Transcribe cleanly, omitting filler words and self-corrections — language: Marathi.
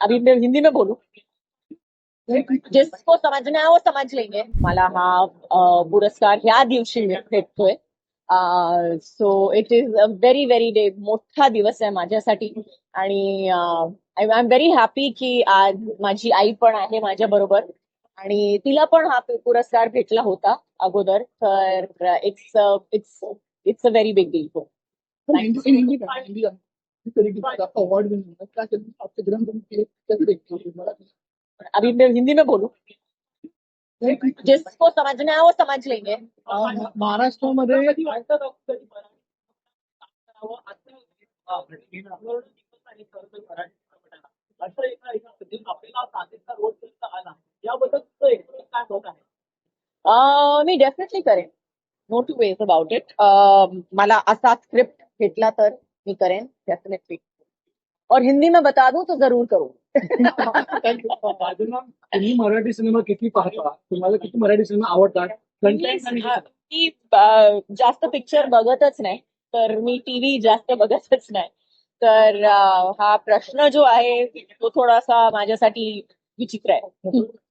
अभी मैं हिंदी में बोलूं। जिसको समझना है वो समझ लेंगे. मला हा पुरस्कार ह्या दिवशी भेटतोय. So it is a very very day, मोठा दिवस आहे माझ्यासाठी. आणि आय एम व्हेरी हॅपी की आज माझी आई पण आहे माझ्या बरोबर. आणि तिला पण हा पुरस्कार भेटला होता अगोदर. तर it's it's it's a very big deal. Hindi Hindi का हिंदी का किस तरीके से आपका अवार्ड भी मिलता है क्या चलती आपके ग्रंथ के कैसे देखते हो मराठी अभी मैं हिंदी में बोलूं. जिसको समझना है वो समझ लेंगे. महाराष्ट्रामध्ये मी डेफिनेटली करेन. No two ways about it. मला असा स्क्रिप्ट भेटला तर मी करेन डेफिनेटली. और हिंदी में बता दूं तो जरूर करूं. बाजूला तुम्ही मराठी सिनेमा किती पाहता तुम्हाला किती मराठी सिनेमा आवडतात कंटेंट आणि मी जास्त पिक्चर बघतच नाही. तर मी टीव्ही जास्त बघतच नाही. तर हा प्रश्न जो आहे तो थोडासा माझ्यासाठी विचित्र आहे.